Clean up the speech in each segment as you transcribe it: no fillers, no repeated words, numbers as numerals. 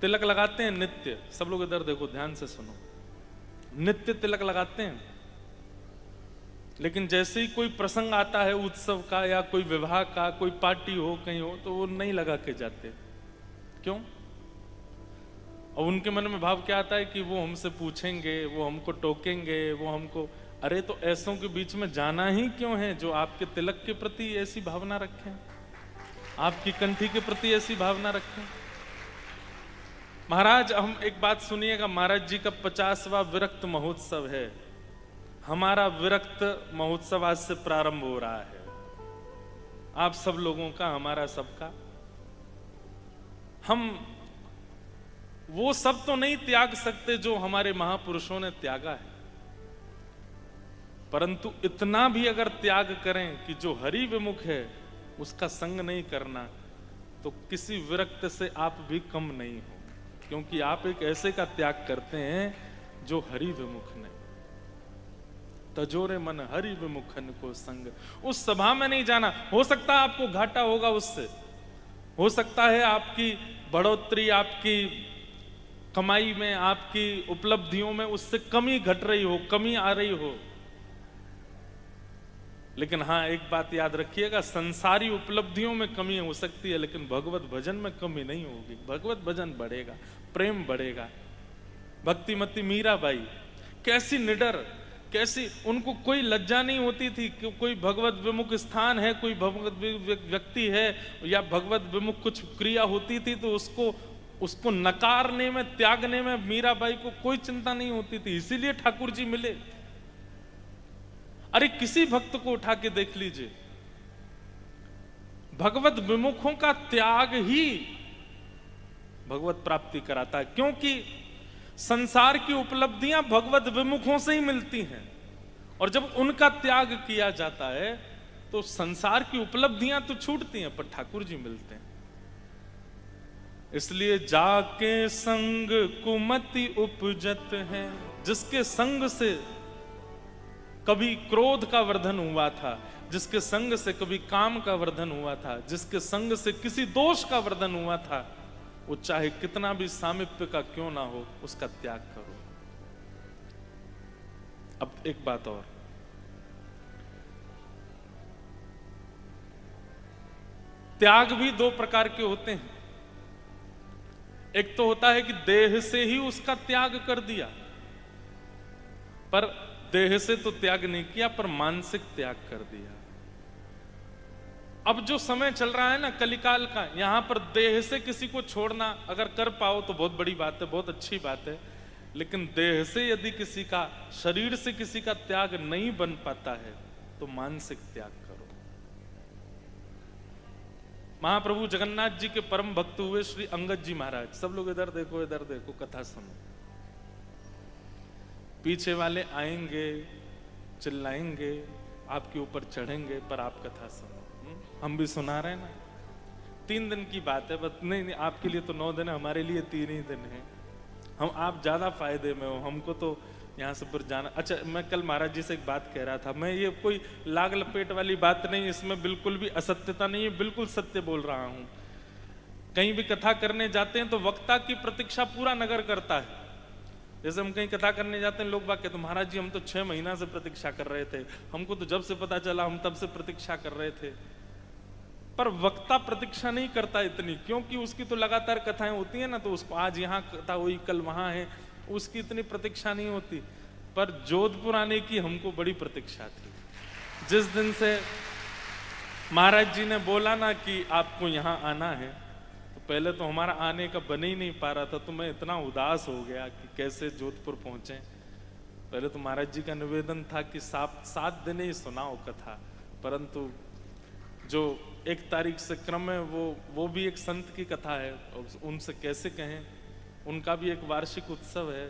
तिलक लगाते हैं नित्य, सब लोग इधर देखो ध्यान से सुनो, नित्य तिलक लगाते हैं, लेकिन जैसे ही कोई प्रसंग आता है उत्सव का या कोई विवाह का, कोई पार्टी हो कहीं हो, तो वो नहीं लगा के जाते। क्यों? और उनके मन में भाव क्या आता है कि वो हमसे पूछेंगे, वो हमको टोकेंगे, वो हमको, अरे तो ऐसों के बीच में जाना ही क्यों है जो आपके तिलक के प्रति ऐसी भावना रखें, आपकी कंठी के प्रति ऐसी भावना रखें। महाराज हम एक बात सुनिएगा, महाराज जी का 50वां विरक्त महोत्सव है, हमारा विरक्त महोत्सव आज से प्रारंभ हो रहा है, आप सब लोगों का, हमारा सबका। हम वो सब तो नहीं त्याग सकते जो हमारे महापुरुषों ने त्यागा है, परंतु इतना भी अगर त्याग करें कि जो हरि विमुख है उसका संग नहीं करना, तो किसी विरक्त से आप भी कम नहीं हो, क्योंकि आप एक ऐसे का त्याग करते हैं जो हरि विमुख ने। तजोरे मन हरि विमुखन को संग, उस सभा में नहीं जाना। हो सकता है आपको घाटा होगा उससे, हो सकता है आपकी बढ़ोतरी, आपकी कमाई में, आपकी उपलब्धियों में उससे कमी घट रही हो, कमी आ रही हो, लेकिन हाँ एक बात याद रखिएगा, संसारी उपलब्धियों में कमी हो सकती है लेकिन भगवत भजन में कमी नहीं होगी। भगवत भजन बढ़ेगा, प्रेम बढ़ेगा। भक्तिमती मीराबाई कैसी निडर, कैसी, उनको कोई लज्जा नहीं होती थी कि कोई भगवत विमुख स्थान है, कोई भगवत व्यक्ति है या भगवत विमुख कुछ क्रिया होती थी तो उसको नकारने में, त्यागने में मीराबाई को कोई चिंता नहीं होती थी। इसीलिए ठाकुर जी मिले। अरे किसी भक्त को उठा के देख लीजिए, भगवत विमुखों का त्याग ही भगवत प्राप्ति कराता है, क्योंकि संसार की उपलब्धियां भगवत विमुखों से ही मिलती हैं, और जब उनका त्याग किया जाता है तो संसार की उपलब्धियां तो छूटती हैं पर ठाकुर जी मिलते हैं। इसलिए जाके संग कुमति उपजत है, जिसके संग से कभी क्रोध का वर्धन हुआ था, जिसके संग से कभी काम का वर्धन हुआ था, जिसके संग से किसी दोष का वर्धन हुआ था, वो चाहे कितना भी सामीप्य का क्यों ना हो उसका त्याग करो। अब एक बात और, त्याग भी दो प्रकार के होते हैं। एक तो होता है कि देह से ही उसका त्याग कर दिया, पर देह से तो त्याग नहीं किया पर मानसिक त्याग कर दिया। अब जो समय चल रहा है ना कलिकाल का, यहां पर देह से किसी को छोड़ना अगर कर पाओ तो बहुत बड़ी बात है, बहुत अच्छी बात है, लेकिन देह से यदि किसी का, शरीर से किसी का त्याग नहीं बन पाता है तो मानसिक त्याग करो। महाप्रभु जगन्नाथ जी के परम भक्त हुए श्री अंगद जी महाराज, सब लोग इधर देखो, इधर देखो, कथा सुनो। पीछे वाले आएंगे, चिल्लाएंगे, आपके ऊपर चढ़ेंगे, पर आप कथा सुनो। हम भी सुना रहे हैं ना, 3 दिन की बात है बस। नहीं, आपके लिए तो 9 दिन है, हमारे लिए 3 ही दिन है। आप ज्यादा फायदे में हो, हमको तो यहाँ से फिर जाना। अच्छा, मैं कल महाराज जी से एक बात कह रहा था, मैं ये कोई लाग लपेट वाली बात नहीं, इसमें बिल्कुल भी असत्यता नहीं है, बिल्कुल सत्य बोल रहा हूं। कहीं भी कथा करने जाते हैं तो वक्ता की प्रतीक्षा पूरा नगर करता है। जैसे हम कहीं कथा करने जाते हैं, लोग बात कहते हैं महाराज जी हम तो 6 महीना से प्रतीक्षा कर रहे थे, हमको तो जब से पता चला हम तब से प्रतीक्षा कर रहे थे। पर वक्ता प्रतीक्षा नहीं करता इतनी, क्योंकि उसकी तो लगातार कथाएं होती है ना, तो उसको आज यहाँ कथा हुई कल वहां है, उसकी इतनी प्रतीक्षा नहीं होती। पर जोधपुर आने की हमको बड़ी प्रतीक्षा थी। जिस दिन से महाराज जी ने बोला ना कि आपको यहाँ आना है, तो पहले तो हमारा आने का बन ही नहीं पा रहा था, तो मैं इतना उदास हो गया कि कैसे जोधपुर पहुंचे। पहले तो महाराज जी का निवेदन था कि 7 दिन ही सुनाओ कथा, परंतु जो 1 तारीख से क्रम है वो भी एक संत की कथा है, उनसे कैसे कहें, उनका भी एक वार्षिक उत्सव है।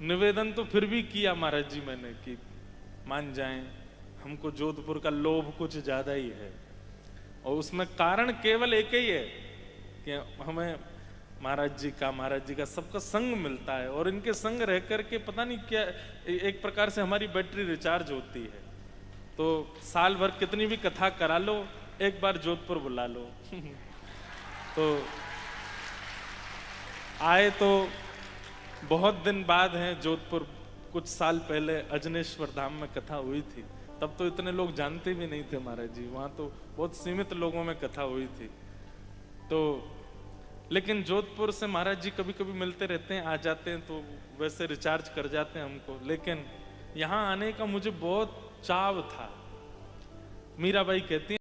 निवेदन तो फिर भी किया महाराज जी मैंने कि मान जाएं, हमको जोधपुर का लोभ कुछ ज्यादा ही है, और उसमें कारण केवल एक ही है कि हमें महाराज जी का सबका संग मिलता है, और इनके संग रह करके पता नहीं क्या एक प्रकार से हमारी बैटरी रिचार्ज होती है। तो साल भर कितनी भी कथा करा लो, एक बार जोधपुर बुला लो तो आए तो बहुत दिन बाद हैं जोधपुर। कुछ साल पहले अजनेश्वर धाम में कथा हुई थी, तब तो इतने लोग जानते भी नहीं थे महाराज जी, वहां तो बहुत सीमित लोगों में कथा हुई थी। तो लेकिन जोधपुर से महाराज जी कभी कभी मिलते रहते हैं, आ जाते हैं, तो वैसे रिचार्ज कर जाते हैं हमको। लेकिन यहाँ आने का मुझे बहुत चाव था। मीराबाई कहती हैं